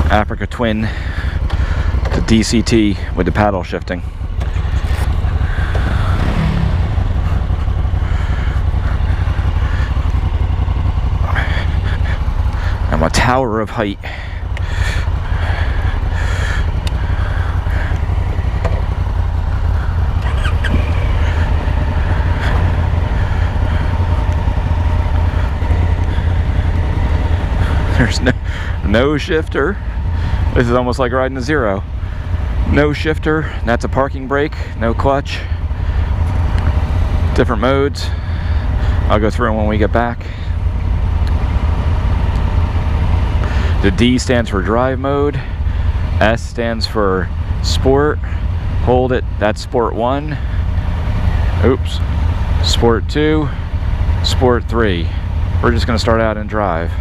Africa Twin DCT with the paddle shifting. I'm a tower of height. There's no shifter. This is almost like riding a zero. No shifter, that's a parking brake, no clutch. Different modes. I'll go through them when we get back. The D stands for drive mode. S stands for sport. Hold it, that's sport 1. Oops. Sport 2. Sport 3. We're just gonna start out and drive.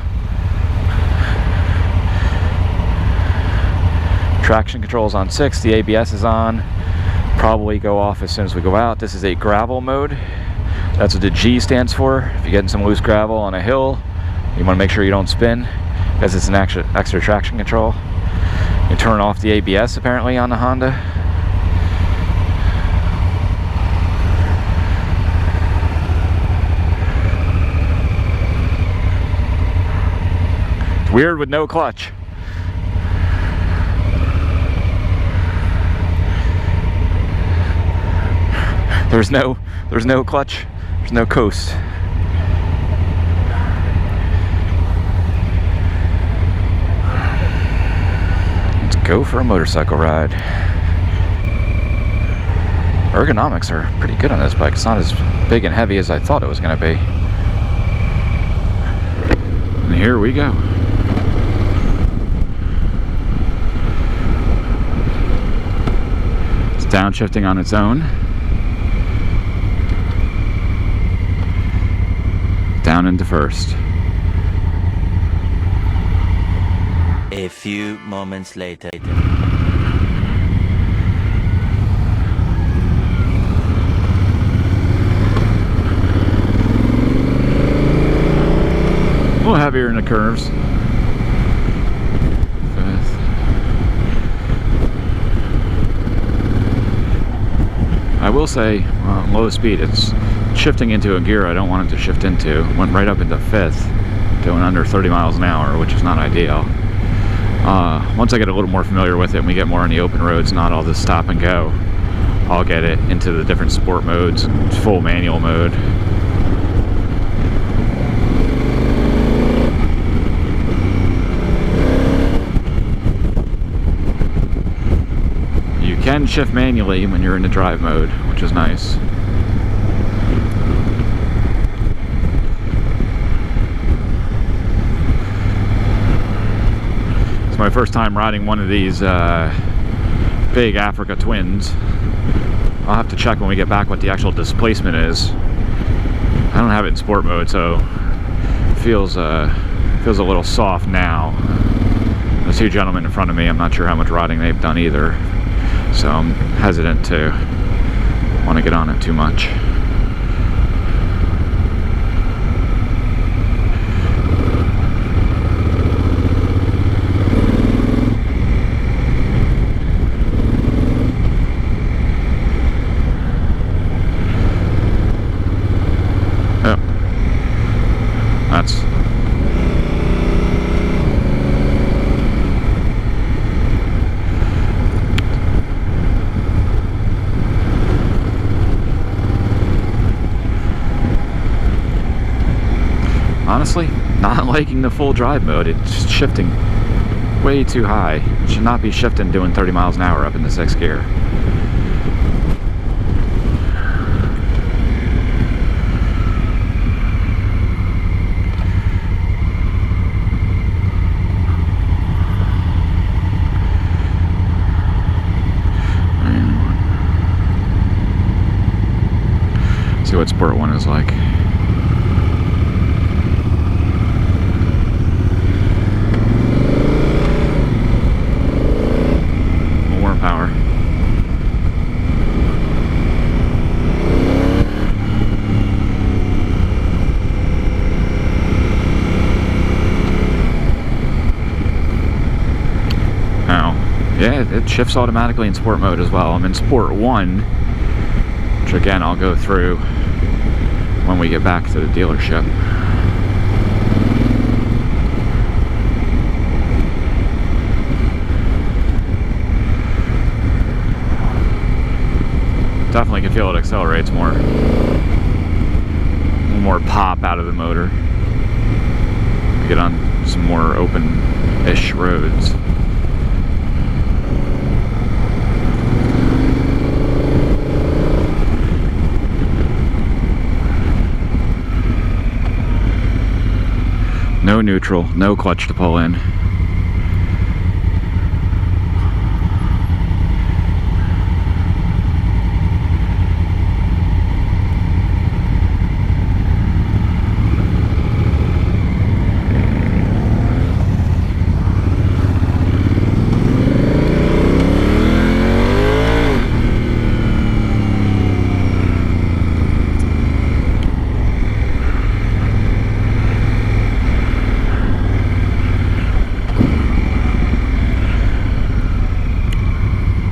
Traction control's on 6, the ABS is on. Probably go off as soon as we go out. This is a gravel mode. That's what the G stands for. If you're getting some loose gravel on a hill, you want to make sure you don't spin because it's an extra traction control. You turn off the ABS apparently on the Honda. It's weird with no clutch. There's no clutch, there's no coast. Let's go for a motorcycle ride. Ergonomics are pretty good on this bike. It's not as big and heavy as I thought it was going to be. And here we go. It's downshifting on its own. Down into first. A few moments later. A little heavier in the curves. I will say, low speed, it's shifting into a gear I don't want it to shift into. Went right up into 5th, doing under 30 miles an hour, which is not ideal. Once I get a little more familiar with it and we get more on the open roads, not all this stop and go, I'll get it into the different sport modes, full manual mode. You can shift manually when you're in the drive mode, which is nice. It's my first time riding one of these big Africa Twins. I'll have to check when we get back what the actual displacement is. I don't have it in sport mode, so it feels a little soft now. The two gentlemen in front of me, I'm not sure how much riding they've done either, so I'm hesitant to want to get on it too much. Honestly, not liking the full drive mode. It's shifting way too high. It should not be shifting doing 30 miles an hour up in the 6th gear. See what Sport 1 is like. Power. Yeah, it shifts automatically in sport mode as well. I'm in sport 1, which again I'll go through when we get back to the dealership. Definitely can feel it accelerates more. A little more pop out of the motor. We get on some more open-ish roads. No neutral, no clutch to pull in.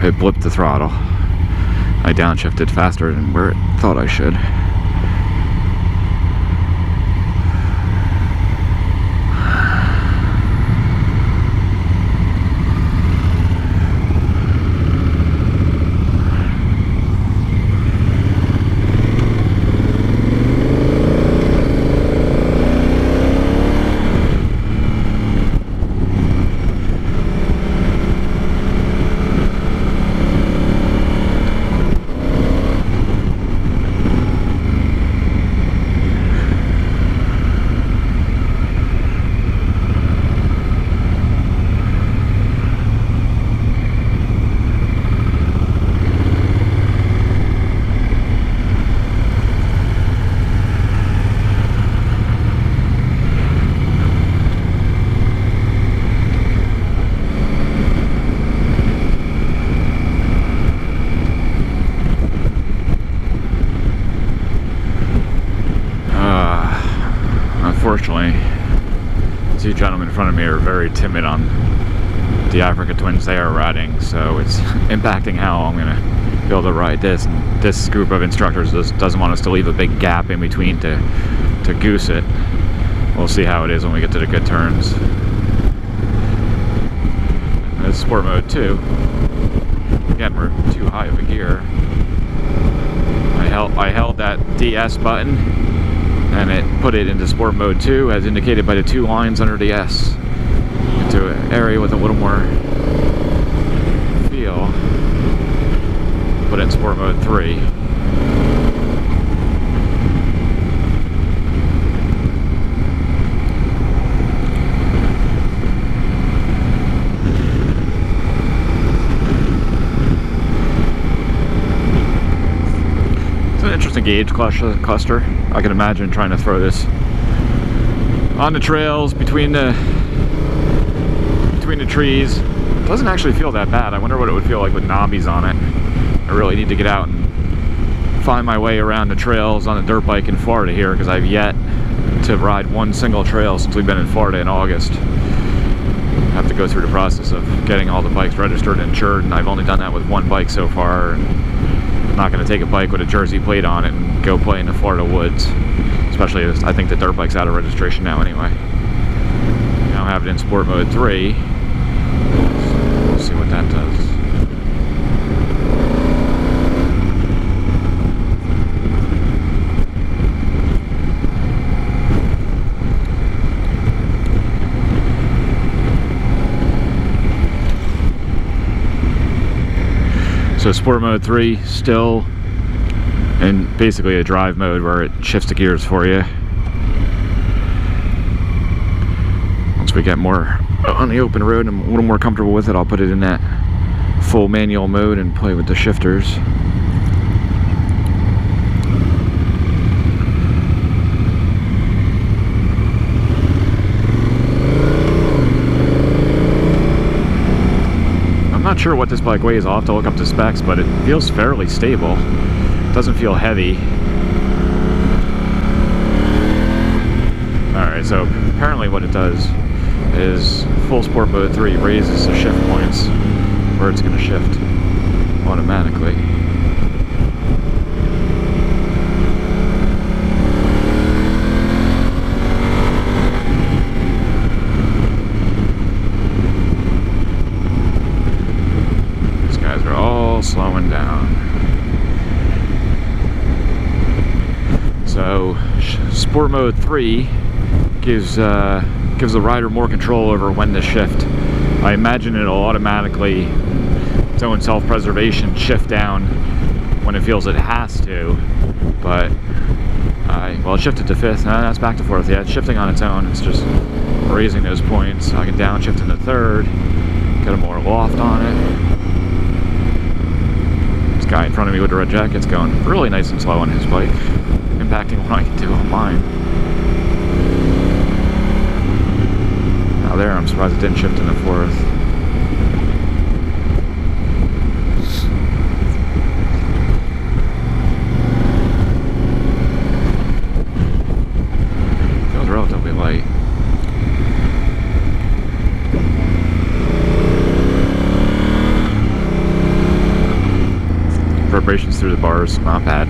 It blipped the throttle. I downshifted faster than where it thought I should. Unfortunately, two gentlemen in front of me are very timid on the Africa Twins they are riding, so it's impacting how I'm going to be able to ride this. And this group of instructors doesn't want us to leave a big gap in between to goose it. We'll see how it is when we get to the good turns. It's sport mode 2. Again, we're too high of a gear. I held that DS button and it put it into sport mode 2 as indicated by the 2 lines under the S, into an area with a little more feel. Put it in sport mode 3. Interesting gauge cluster. I can imagine trying to throw this on the trails between the trees. It doesn't actually feel that bad. I wonder what it would feel like with knobbies on it. I really need to get out and find my way around the trails on a dirt bike in Florida here, because I've yet to ride one single trail since we've been in Florida in August. I have to go through the process of getting all the bikes registered and insured, and I've only done that with one bike so far. And I'm not going to take a bike with a Jersey plate on it and go play in the Florida woods, especially as I think the dirt bike's out of registration now anyway. Now I have it in sport mode 3. We'll see what that does. So sport mode 3 still in basically a drive mode where it shifts the gears for you. Once we get more on the open road and I'm a little more comfortable with it, I'll put it in that full manual mode and play with the shifters. I'm not sure what this bike weighs. I'll have to look up the specs, but it feels fairly stable. It doesn't feel heavy. Alright, so apparently what it does is full sport mode 3 raises the shift points where it's going to shift automatically. These guys are all slowing down. So Sport Mode 3 gives the rider more control over when to shift. I imagine it'll automatically, its own self-preservation, shift down when it feels it has to. But well, it shifted to 5th. No, that's back to 4th. Yeah, it's shifting on its own. It's just raising those points. I can downshift into 3rd, get a more loft on it. This guy in front of me with the red jacket's going really nice and slow on his bike, impacting what I can do on mine. Now there, I'm surprised it didn't shift into 4th. Feels relatively light. Vibrations through the bars, not bad.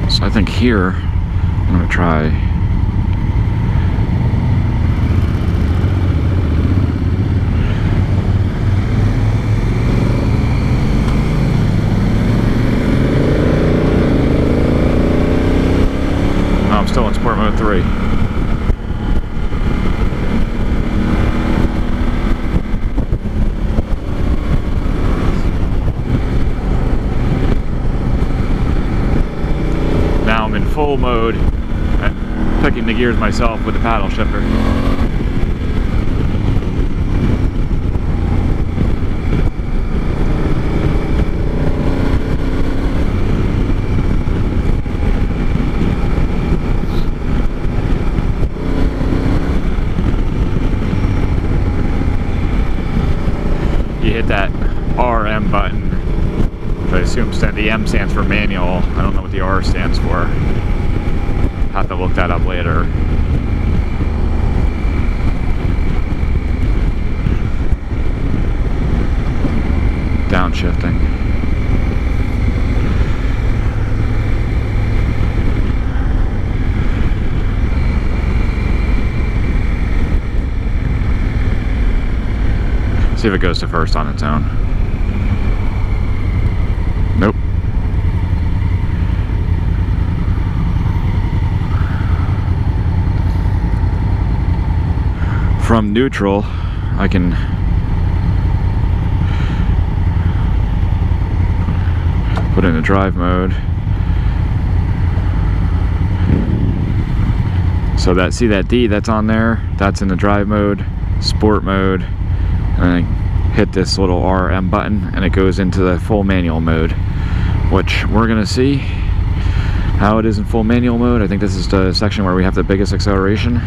So I think here, I'm going to try I'm still in Sport Mode 3. Now I'm in full mode, picking the gears myself with the paddle shifter. You hit that RM button, which I assume the M stands for manual. I don't know what the R stands for. Have to look that up later. Downshifting. See if it goes to 1st on its own. Nope. From neutral, I can put in a drive mode. So see that D that's on there, that's in the drive mode, sport mode. And I hit this little RM button and it goes into the full manual mode, which we're gonna see how it is in full manual mode. I think this is the section where we have the biggest acceleration.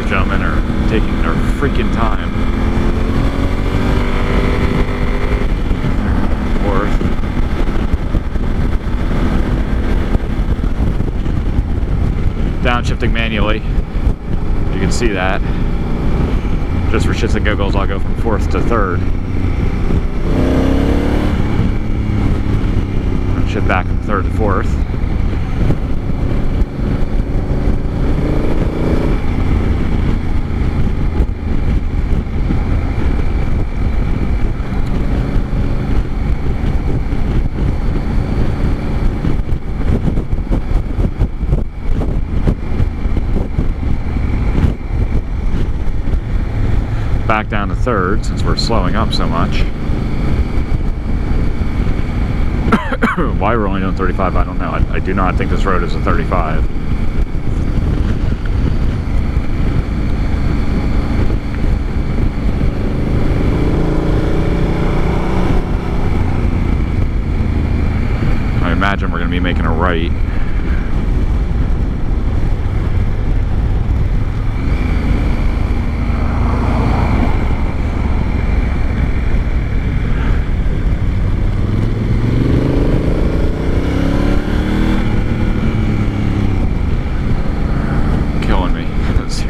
Gentlemen are taking their freaking time. 4th. Downshifting manually. You can see that. Just for shits and giggles, I'll go from 4th to 3rd. And shift back from 3rd to 4th. Back down to 3rd since we're slowing up so much. Why we're only doing 35, I don't know. I do not think this road is a 35.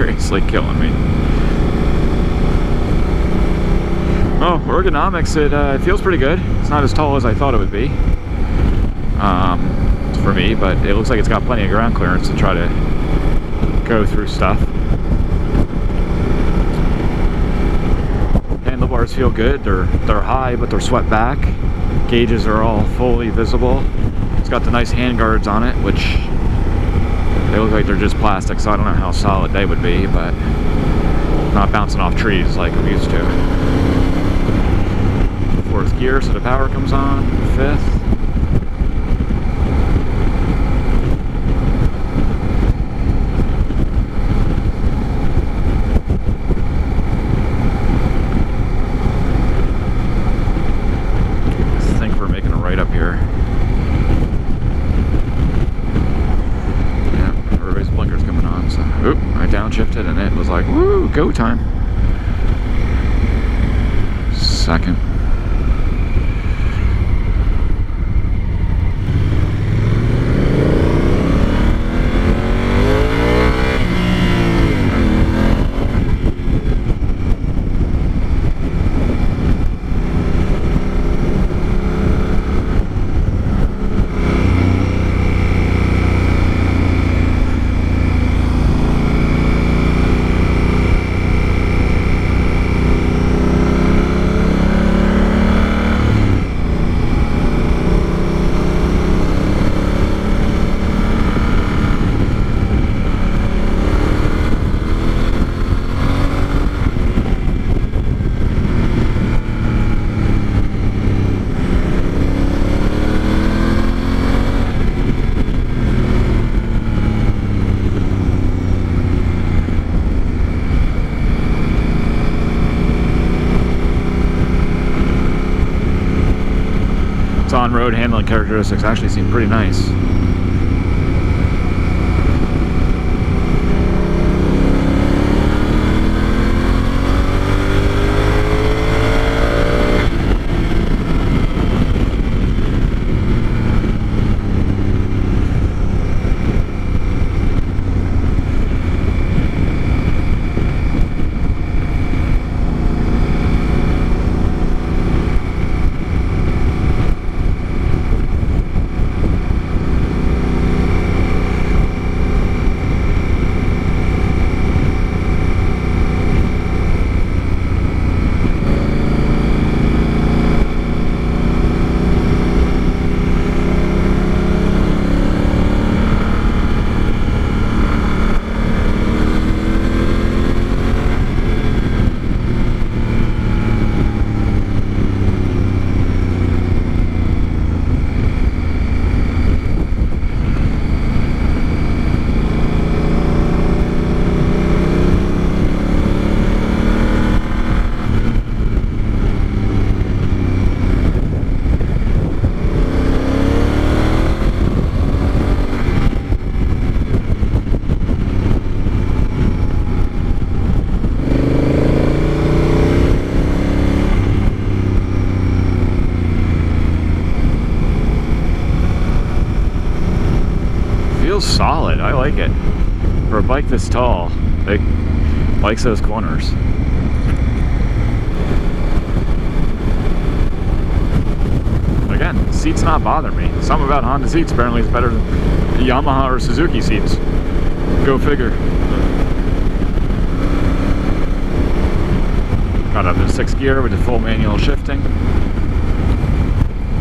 seriously killing me. Oh, ergonomics, it feels pretty good. It's not as tall as I thought it would be for me, but it looks like it's got plenty of ground clearance to try to go through stuff. Handlebars feel good. They're high, but they're swept back. Gauges are all fully visible. It's got the nice hand guards on it, which they look like they're just plastic, so I don't know how solid they would be, but not bouncing off trees like I'm used to. 4th gear, so the power comes on. 5th. I think we're making a right up here. Yeah, everybody's blinkers coming on, so oop, I downshifted and it was like, woo, go time. 2nd. On-road handling characteristics actually seem pretty nice. Solid. I like it. For a bike this tall, it likes those corners. Again, the seat's not bothering me. Something about Honda seats apparently is better than Yamaha or Suzuki seats. Go figure. Got up to 6th gear with the full manual shifting.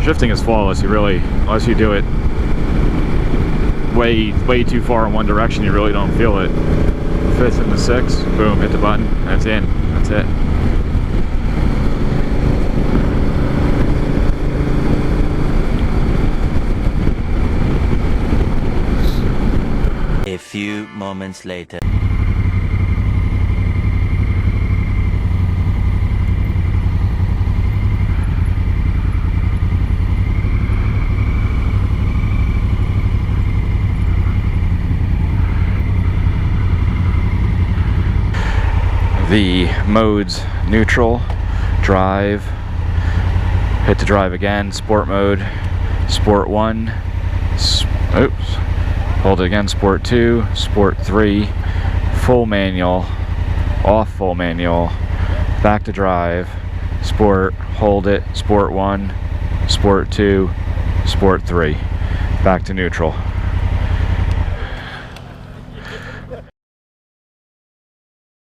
Shifting is flawless. You really, unless you do it way too far in one direction, you really don't feel it. 5th and the 6th, boom, hit the button, that's in, that's it. A few moments later. The modes: neutral, drive, hit to drive again, sport mode, sport 1, oops, hold it again, sport 2, sport 3, full manual, off full manual, back to drive, sport, hold it, sport 1, sport 2, sport 3, back to neutral.